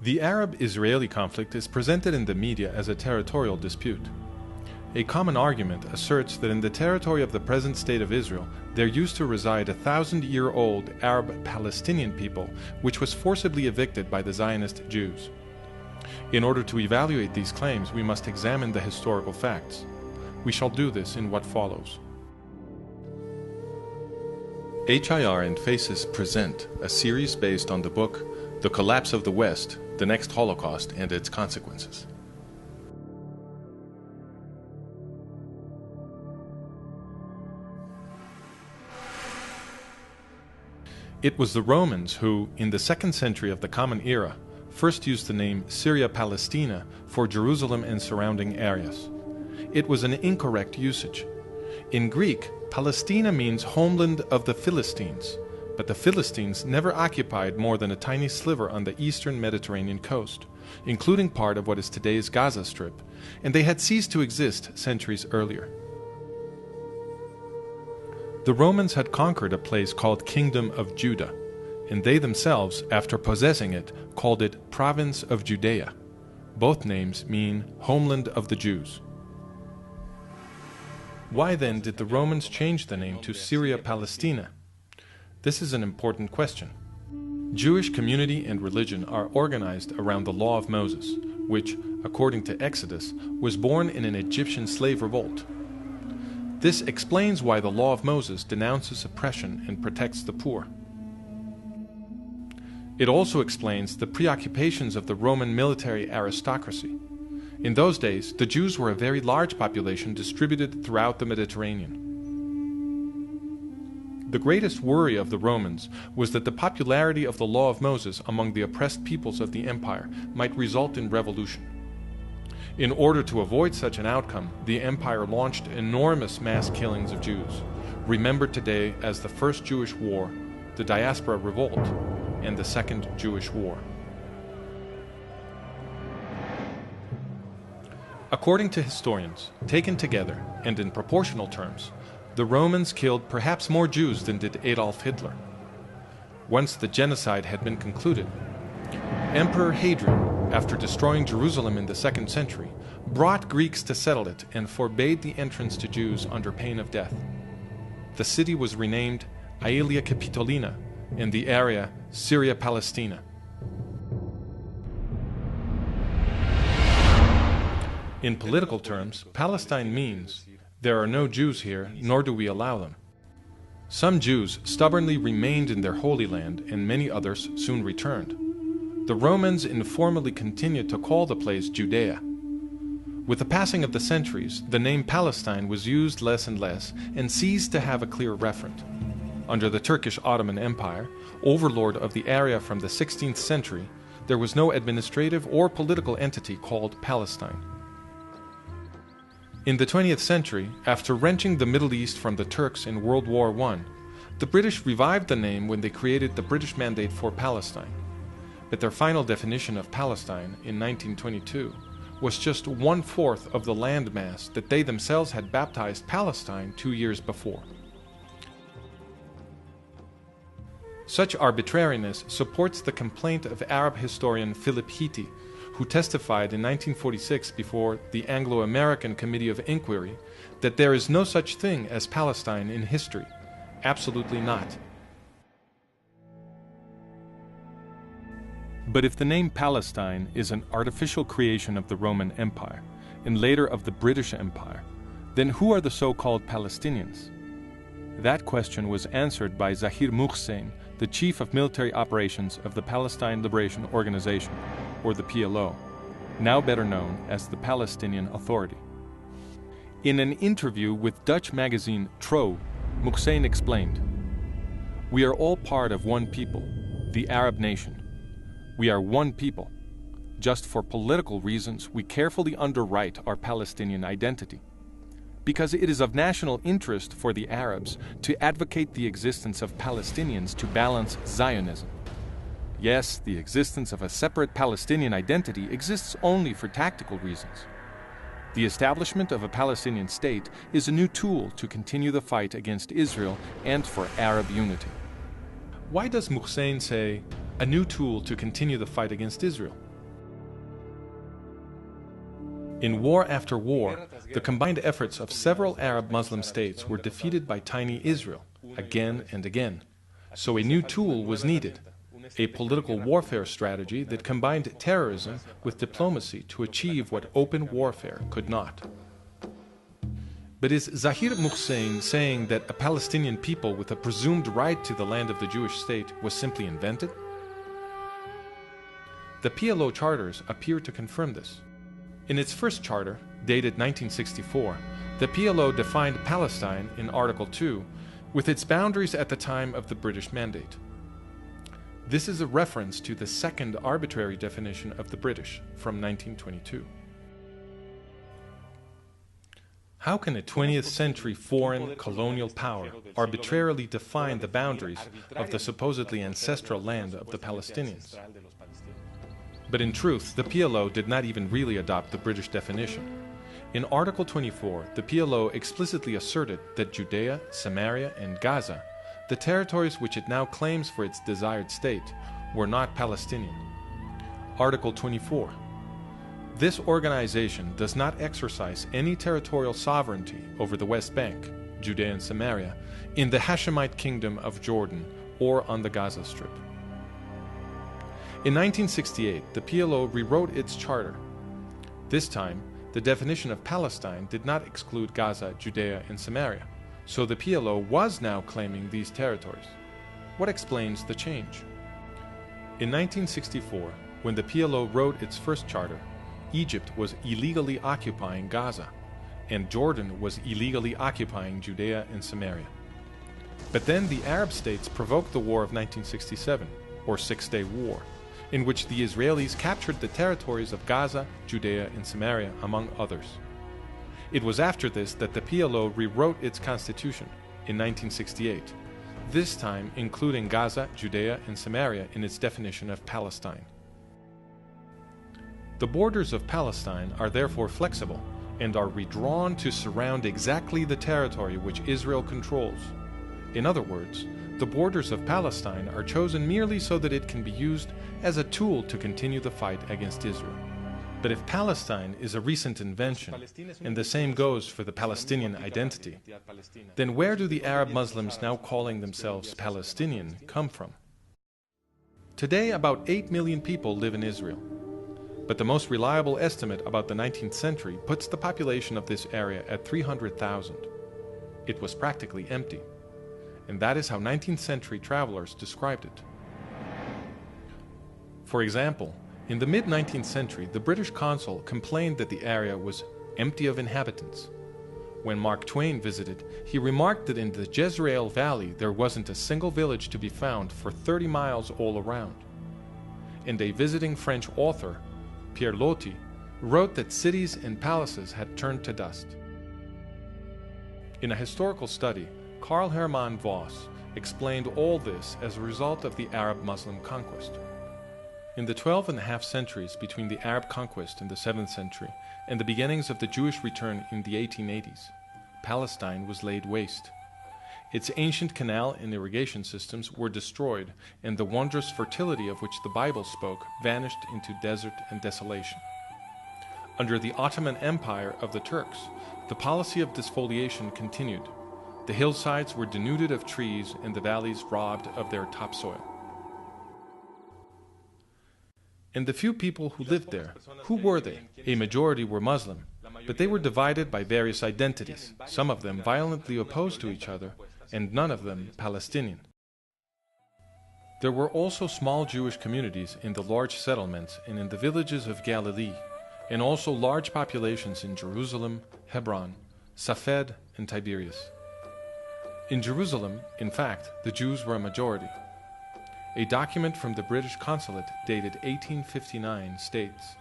The Arab-Israeli conflict is presented in the media as a territorial dispute. A common argument asserts that in the territory of the present state of Israel, there used to reside a 1,000-year-old Arab-Palestinian people, which was forcibly evicted by the Zionist Jews. In order to evaluate these claims, we must examine the historical facts. We shall do this in what follows. HIR and Faces present a series based on the book The Collapse of the West, the Next Holocaust and Its Consequences. It was the Romans who, in the 2nd century of the Common Era, first used the name Syria Palestina for Jerusalem and surrounding areas. It was an incorrect usage. In Greek, Palestina means homeland of the Philistines, but the Philistines never occupied more than a tiny sliver on the eastern Mediterranean coast, including part of what is today's Gaza Strip, and they had ceased to exist centuries earlier. The Romans had conquered a place called Kingdom of Judah, and they themselves, after possessing it, called it Province of Judea. Both names mean homeland of the Jews. Why then did the Romans change the name to Syria Palestina? This is an important question. Jewish community and religion are organized around the Law of Moses, which, according to Exodus, was born in an Egyptian slave revolt. This explains why the Law of Moses denounces oppression and protects the poor. It also explains the preoccupations of the Roman military aristocracy. In those days, the Jews were a very large population distributed throughout the Mediterranean. The greatest worry of the Romans was that the popularity of the Law of Moses among the oppressed peoples of the empire might result in revolution. In order to avoid such an outcome, the empire launched enormous mass killings of Jews, remembered today as the First Jewish War, the Diaspora Revolt, and the Second Jewish War. According to historians, taken together and in proportional terms, the Romans killed perhaps more Jews than did Adolf Hitler. Once the genocide had been concluded, Emperor Hadrian, after destroying Jerusalem in the 2nd century, brought Greeks to settle it and forbade the entrance to Jews under pain of death. The city was renamed Aelia Capitolina, and the area Syria Palestina. In political terms, Palestine means, there are no Jews here, nor do we allow them. Some Jews stubbornly remained in their Holy Land, and many others soon returned. The Romans informally continued to call the place Judea. With the passing of the centuries, the name Palestine was used less and less, and ceased to have a clear referent. Under the Turkish Ottoman Empire, overlord of the area from the 16th century, there was no administrative or political entity called Palestine. In the 20th century, after wrenching the Middle East from the Turks in World War I, the British revived the name when they created the British Mandate for Palestine. But their final definition of Palestine in 1922 was just 1/4 of the landmass that they themselves had baptized Palestine 2 years before. Such arbitrariness supports the complaint of Arab historian Philip Hitti, who testified in 1946 before the Anglo-American Committee of Inquiry that there is no such thing as Palestine in history. Absolutely not. But if the name Palestine is an artificial creation of the Roman Empire, and later of the British Empire, then who are the so-called Palestinians? That question was answered by Zahir Muhsin, the chief of military operations of the Palestine Liberation Organization, or the PLO, now better known as the Palestinian Authority. In an interview with Dutch magazine Trouw, Muhsin explained, "We are all part of one people, the Arab nation. We are one people. Just for political reasons, we carefully underwrite our Palestinian identity. Because it is of national interest for the Arabs to advocate the existence of Palestinians to balance Zionism. Yes, the existence of a separate Palestinian identity exists only for tactical reasons. The establishment of a Palestinian state is a new tool to continue the fight against Israel and for Arab unity." Why does Muhsin say, a new tool to continue the fight against Israel. In war after war, the combined efforts of several Arab Muslim states were defeated by tiny Israel, again and again. So a new tool was needed, a political warfare strategy that combined terrorism with diplomacy to achieve what open warfare could not. But is Zahir Muhsin saying that a Palestinian people with a presumed right to the land of the Jewish state was simply invented? The PLO charters appear to confirm this. In its first charter, dated 1964, the PLO defined Palestine in Article 2 with its boundaries at the time of the British Mandate. This is a reference to the second arbitrary definition of the British from 1922. How can a 20th century foreign colonial power arbitrarily define the boundaries of the supposedly ancestral land of the Palestinians? But in truth, the PLO did not even really adopt the British definition. In Article 24, the PLO explicitly asserted that Judea, Samaria, and Gaza, the territories which it now claims for its desired state, were not Palestinian. Article 24. This organization does not exercise any territorial sovereignty over the West Bank, Judea and Samaria, in the Hashemite Kingdom of Jordan, or on the Gaza Strip. In 1968, the PLO rewrote its charter. This time, the definition of Palestine did not exclude Gaza, Judea, and Samaria, so the PLO was now claiming these territories. What explains the change? In 1964, when the PLO wrote its first charter, Egypt was illegally occupying Gaza, and Jordan was illegally occupying Judea and Samaria. But then the Arab states provoked the War of 1967, or Six-Day War, in which the Israelis captured the territories of Gaza, Judea, and Samaria, among others. It was after this that the PLO rewrote its constitution in 1968, this time including Gaza, Judea, and Samaria in its definition of Palestine. The borders of Palestine are therefore flexible and are redrawn to surround exactly the territory which Israel controls. In other words, the borders of Palestine are chosen merely so that it can be used as a tool to continue the fight against Israel. But if Palestine is a recent invention, and the same goes for the Palestinian identity, then where do the Arab Muslims now calling themselves Palestinian come from? Today, about 8 million people live in Israel. But the most reliable estimate about the 19th century puts the population of this area at 300,000. It was practically empty. And that is how 19th century travelers described it. For example, in the mid-19th century, the British consul complained that the area was empty of inhabitants. When Mark Twain visited, he remarked that in the Jezreel Valley there wasn't a single village to be found for 30 miles all around. And a visiting French author, Pierre Loti, wrote that cities and palaces had turned to dust. In a historical study, Karl Hermann Voss explained all this as a result of the Arab-Muslim conquest. In the 12.5 centuries between the Arab conquest in the 7th century and the beginnings of the Jewish return in the 1880s, Palestine was laid waste. Its ancient canal and irrigation systems were destroyed, and the wondrous fertility of which the Bible spoke vanished into desert and desolation. Under the Ottoman Empire of the Turks, the policy of desfoliation continued. The hillsides were denuded of trees and the valleys robbed of their topsoil. And the few people who lived there, who were they? A majority were Muslim, but they were divided by various identities, some of them violently opposed to each other, and none of them Palestinian. There were also small Jewish communities in the large settlements and in the villages of Galilee, and also large populations in Jerusalem, Hebron, Safed, and Tiberias. In Jerusalem, in fact, the Jews were a majority. A document from the British consulate dated 1859 states,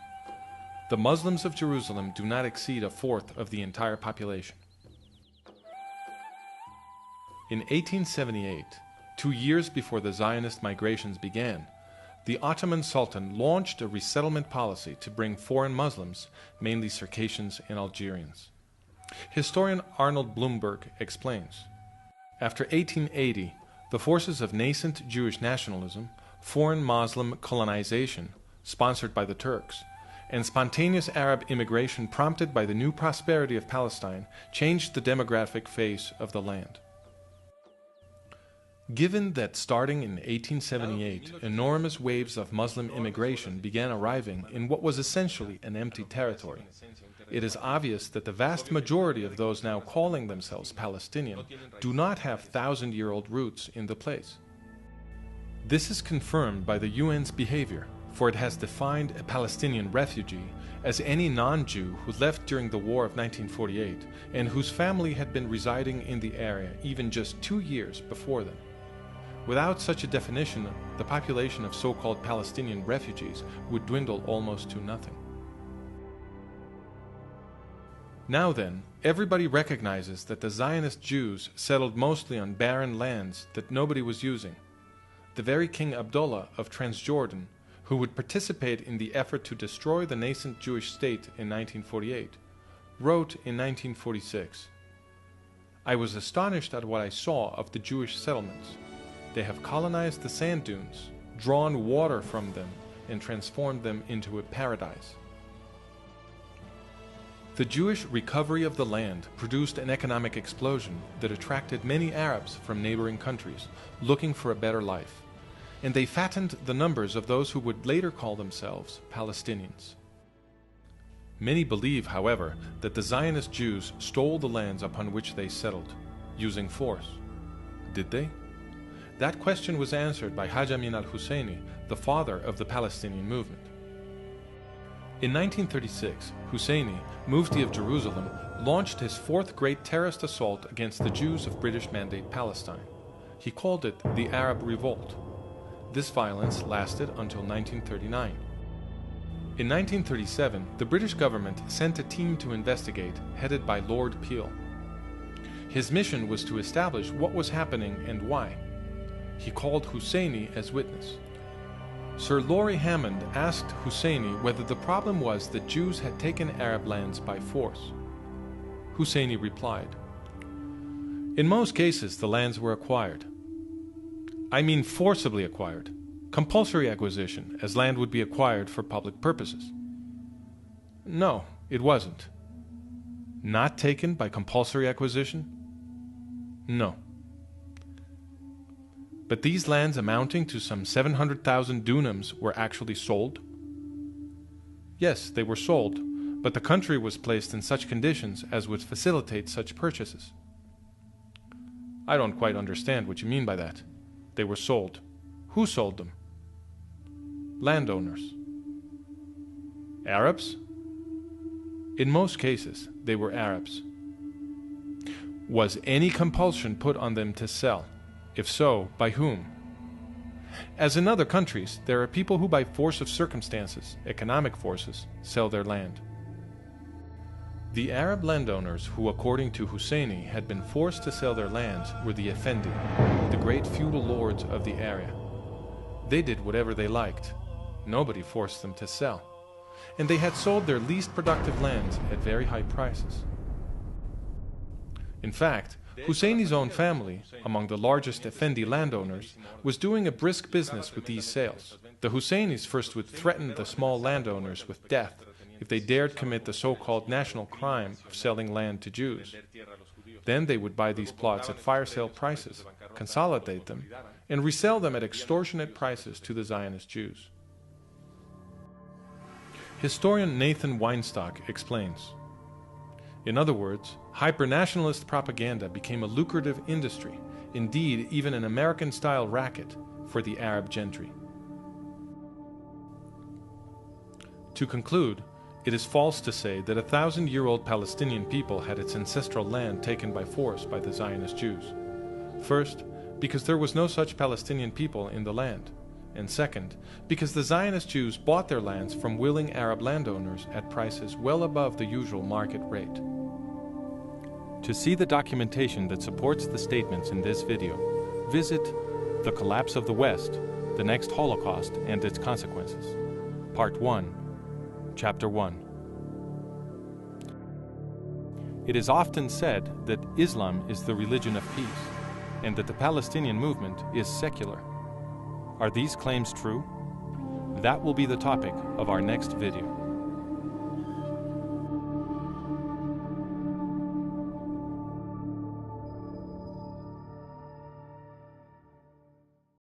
"The Muslims of Jerusalem do not exceed a fourth of the entire population." In 1878, 2 years before the Zionist migrations began, the Ottoman Sultan launched a resettlement policy to bring foreign Muslims, mainly Circassians and Algerians. Historian Arnold Blumberg explains, after 1880, the forces of nascent Jewish nationalism, foreign Muslim colonization, sponsored by the Turks, and spontaneous Arab immigration prompted by the new prosperity of Palestine changed the demographic face of the land. Given that starting in 1878, enormous waves of Muslim immigration began arriving in what was essentially an empty territory, it is obvious that the vast majority of those now calling themselves Palestinian do not have thousand-year-old roots in the place. This is confirmed by the UN's behavior, for it has defined a Palestinian refugee as any non-Jew who left during the War of 1948 and whose family had been residing in the area even just 2 years before then. Without such a definition, the population of so-called Palestinian refugees would dwindle almost to nothing. Now then, everybody recognizes that the Zionist Jews settled mostly on barren lands that nobody was using. The very King Abdullah of Transjordan, who would participate in the effort to destroy the nascent Jewish state in 1948, wrote in 1946, "I was astonished at what I saw of the Jewish settlements. They have colonized the sand dunes, drawn water from them, and transformed them into a paradise." The Jewish recovery of the land produced an economic explosion that attracted many Arabs from neighboring countries looking for a better life, and they fattened the numbers of those who would later call themselves Palestinians. Many believe, however, that the Zionist Jews stole the lands upon which they settled, using force. Did they? That question was answered by Haj Amin al-Husseini, the father of the Palestinian movement. In 1936, Husseini, Mufti of Jerusalem, launched his fourth great terrorist assault against the Jews of British Mandate Palestine. He called it the Arab Revolt. This violence lasted until 1939. In 1937, the British government sent a team to investigate, headed by Lord Peel. His mission was to establish what was happening and why. He called Husseini as witness. Sir Laurie Hammond asked Husseini whether the problem was that Jews had taken Arab lands by force. Husseini replied, "In most cases the lands were acquired. I mean forcibly acquired, compulsory acquisition, as land would be acquired for public purposes. No, it wasn't. Not taken by compulsory acquisition? No. But these lands amounting to some 700,000 dunams were actually sold? Yes, they were sold, but the country was placed in such conditions as would facilitate such purchases." "I don't quite understand what you mean by that. They were sold. Who sold them?" "Landowners." "Arabs?" "In most cases, they were Arabs." "Was any compulsion put on them to sell? If so, by whom?" "As in other countries, there are people who by force of circumstances, economic forces, sell their land." The Arab landowners who, according to Husseini, had been forced to sell their lands were the Effendi, the great feudal lords of the area. They did whatever they liked. Nobody forced them to sell. And they had sold their least productive lands at very high prices. In fact, Husseini's own family, among the largest Effendi landowners, was doing a brisk business with these sales. The Husseinis first would threaten the small landowners with death if they dared commit the so-called national crime of selling land to Jews. Then they would buy these plots at fire sale prices, consolidate them, and resell them at extortionate prices to the Zionist Jews. Historian Nathan Weinstock explains, "In other words, hyper-nationalist propaganda became a lucrative industry, indeed even an American-style racket, for the Arab gentry." To conclude, it is false to say that a 1,000-year-old Palestinian people had its ancestral land taken by force by the Zionist Jews. First, because there was no such Palestinian people in the land, and second, because the Zionist Jews bought their lands from willing Arab landowners at prices well above the usual market rate. To see the documentation that supports the statements in this video, visit The Collapse of the West, the Next Holocaust and Its Consequences, Part 1, Chapter 1. It is often said that Islam is the religion of peace, and that the Palestinian movement is secular. Are these claims true? That will be the topic of our next video.